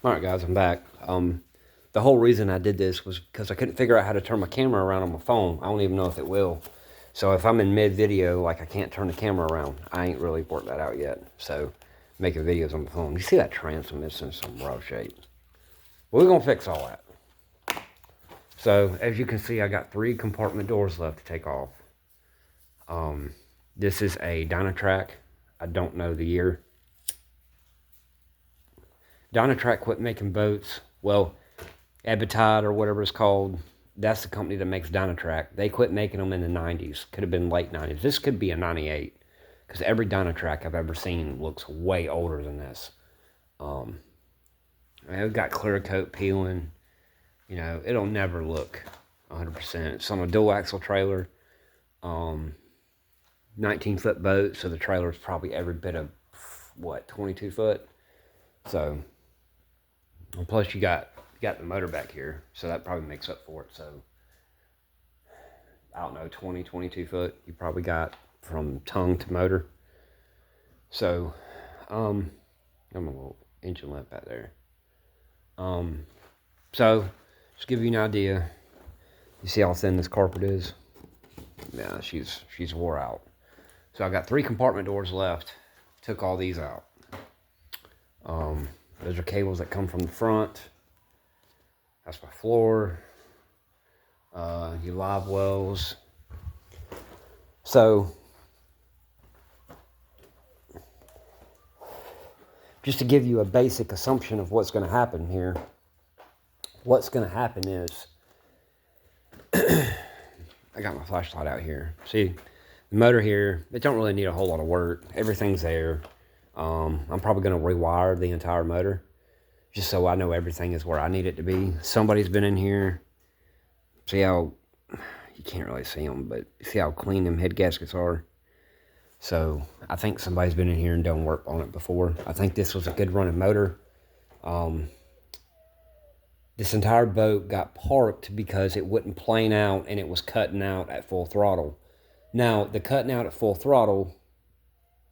Alright guys, I'm back. The whole reason I did this was because I couldn't figure out how to turn my camera around on my phone. I don't even know if it will. So if I'm in mid-video, like I can't turn the camera around, I ain't really worked that out yet. So, making videos on my phone. You see that transom is in some rough shape. Well, we're going to fix all that. So, as you can see, I got 3 compartment doors left to take off. This is a Dynatrac. I don't know the year. Dynatrac quit making boats. Well, Abitide or whatever it's called, that's the company that makes Dynatrac. They quit making them in the 90s. Could have been late 90s. This could be a 98. Because every Dynatrac I've ever seen looks way older than this. I've got clear coat peeling. You know, it'll never look 100%. It's on a dual axle trailer. 19-foot boat, so the trailer is probably every bit of, 22 foot? So, and plus you got the motor back here, so that probably makes up for it. So, I don't know, 22 foot you probably got from tongue to motor. So, I'm a little engine lamp back there. So, just give you an idea. You see how thin this carpet is? Yeah, she's wore out. So I got 3 compartment doors left. Took all these out. Those are cables that come from the front. That's my floor. Your live wells. So, just to give you a basic assumption of what's going to happen here. What's going to happen is, I got my flashlight out here. See, the motor here, it don't really need a whole lot of work. Everything's there. I'm probably going to rewire the entire motor just so I know everything is where I need it to be. Somebody's been in here. See how, you can't really see them, but see how clean them head gaskets are? So I think somebody's been in here and done work on it before. I think this was a good running motor. This entire boat got parked because it wouldn't plane out and it was cutting out at full throttle. Now, the cutting out at full throttle,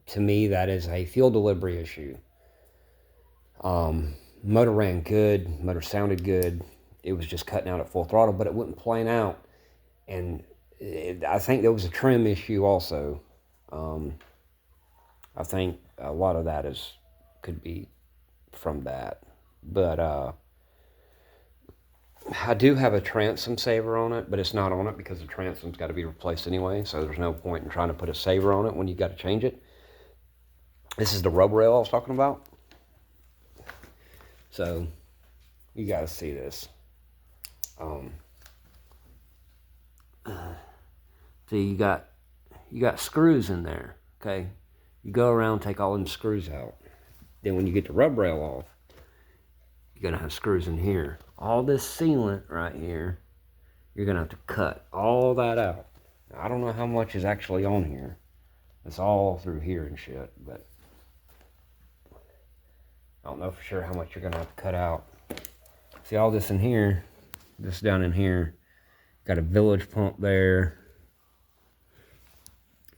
to me, that is a fuel delivery issue. Motor ran good, motor sounded good. It was just cutting out at full throttle, but it wouldn't plane out. And I think there was a trim issue also. I think a lot of that could be from that. But I do have a transom saver on it, but it's not on it because the transom's got to be replaced anyway, so there's no point in trying to put a saver on it when you got to change it. This is the rub rail I was talking about. So, you guys see this. See, you got screws in there, okay? You go around, take all them screws out. Then when you get the rub rail off, you're going to have screws in here. All this sealant right here, you're going to have to cut all that out. Now, I don't know how much is actually on here. It's all through here and shit, but I don't know for sure how much you're going to have to cut out. See all this in here, this down in here. Got a Village pump there.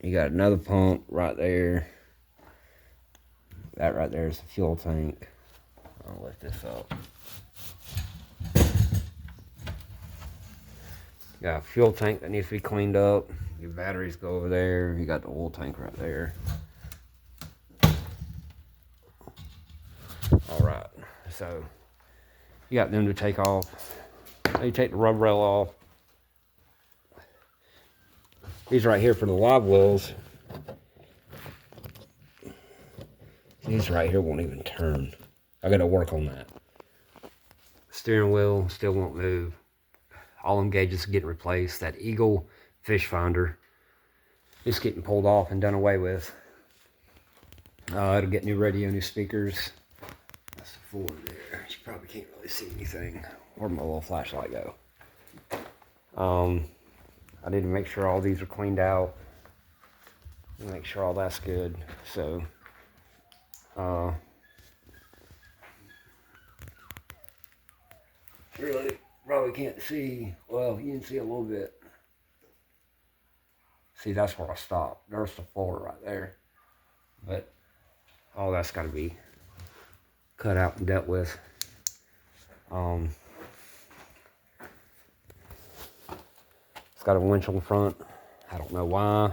You got another pump right there. That right there is the fuel tank. I'll lift this up. You got a fuel tank that needs to be cleaned up. Your batteries go over there. You got the oil tank right there. Alright, so you got them to take off. Now you take the rub rail off. These right here for the live wells. These right here won't even turn. I gotta work on that. Steering wheel still won't move. All them gauges get replaced. That Eagle fish finder is getting pulled off and done away with. It'll get new radio, new speakers. That's the Ford there. You probably can't really see anything. Where'd my little flashlight go? I need to make sure all these are cleaned out. Make sure all that's good. So, really, probably can't see. Well, you can see a little bit. See, that's where I stopped. There's the floor right there. But all that's got to be cut out and dealt with. It's got a winch on the front. I don't know why.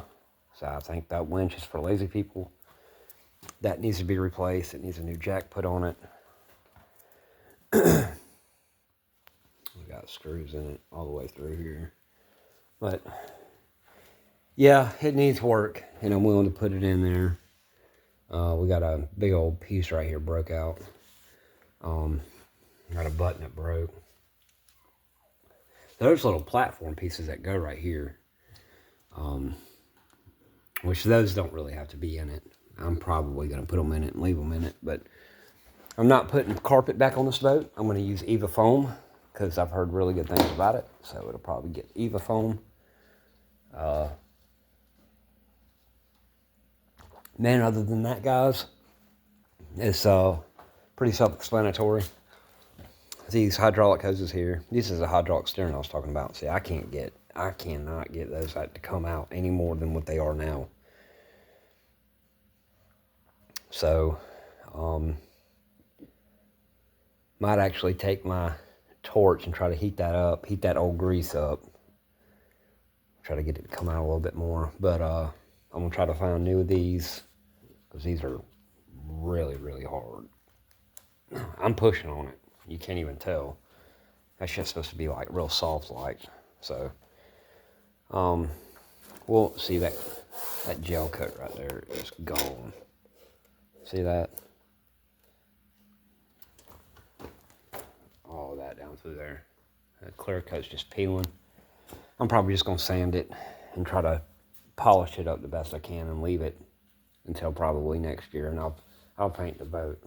So I think that winch is for lazy people. That needs to be replaced. It needs a new jack put on it. We got screws in it all the way through here. But yeah, it needs work, and I'm willing to put it in there. We got a big old piece right here broke out. Got a button that broke. There's little platform pieces that go right here, which those don't really have to be in it. I'm probably going to put them in it and leave them in it, but I'm not putting carpet back on this boat. I'm going to use Eva foam because I've heard really good things about it, so it'll probably get Eva foam. Man, other than that, guys, it's pretty self-explanatory. These hydraulic hoses here. This is a hydraulic steering I was talking about. See, I cannot get those to come out any more than what they are now. So, might actually take my torch and try to heat that old grease up. Try to get it to come out a little bit more. But I'm going to try to find new of these because these are really, really hard. I'm pushing on it. You can't even tell. That shit's supposed to be like real soft like. So, we'll see that gel coat right there is gone. See that? All that down through there. That clear coat's just peeling. I'm probably just going to sand it and try to polish it up the best I can and leave it until probably next year, and I'll paint the boat.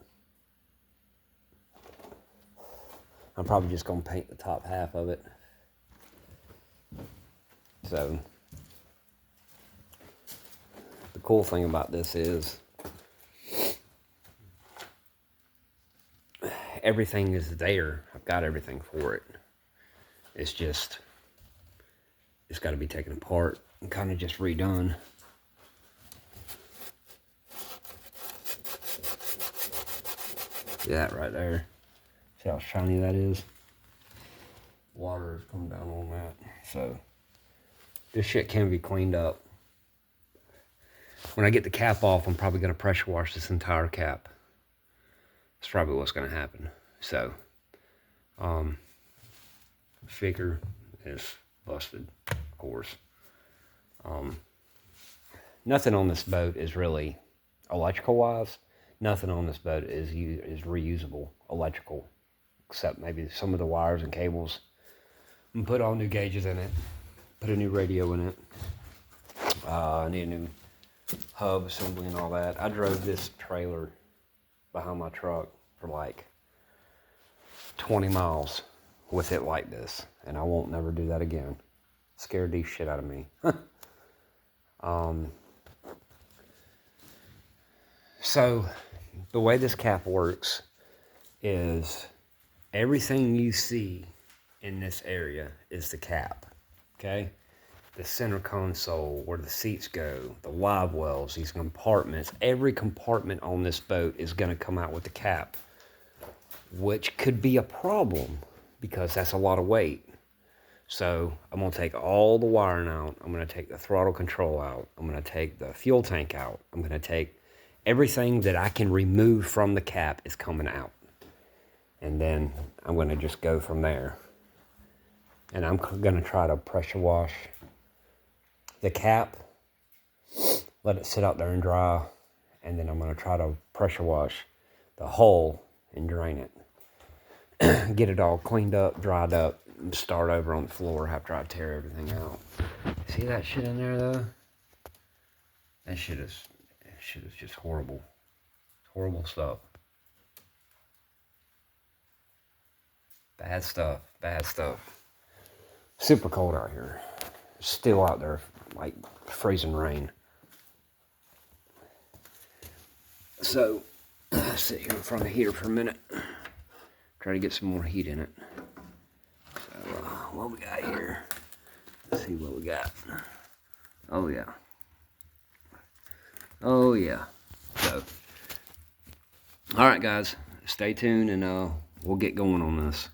I'm probably just going to paint the top half of it. So, the cool thing about this is everything is there. I've got everything for it. It's got to be taken apart and kind of just redone. See that right there? See how shiny that is? Water has come down on that. So, this shit can be cleaned up. When I get the cap off, I'm probably going to pressure wash this entire cap. That's probably what's going to happen. So, figure is busted, of course. Nothing on this boat is really electrical-wise. Nothing on this boat is reusable electrical, except maybe some of the wires and cables. I'm gonna put all new gauges in it. Put a new radio in it. I need a new hub assembly and all that. I drove this trailer behind my truck for like 20 miles with it like this, and I won't never do that again. Scared the shit out of me. So the way this cap works is everything you see in this area is the cap, okay? The center console, where the seats go, the live wells, these compartments, every compartment on this boat is going to come out with the cap, which could be a problem because that's a lot of weight. So I'm going to take all the wiring out. I'm going to take the throttle control out. I'm going to take the fuel tank out. I'm going to take everything that I can remove from the cap is coming out. And then I'm going to just go from there. And I'm going to try to pressure wash the cap, let it sit out there and dry, and then I'm going to try to pressure wash the hull and drain it. Get it all cleaned up, dried up, and start over on the floor after I tear everything out. See that shit in there though? That shit is just horrible. Horrible stuff. Bad stuff. Bad stuff. Super cold out here. Still out there like freezing rain. So, I'll sit here in front of the heater for a minute. Try to get some more heat in it. So, what we got here? Let's see what we got. Oh, yeah. Oh, yeah. So, alright guys, stay tuned and we'll get going on this.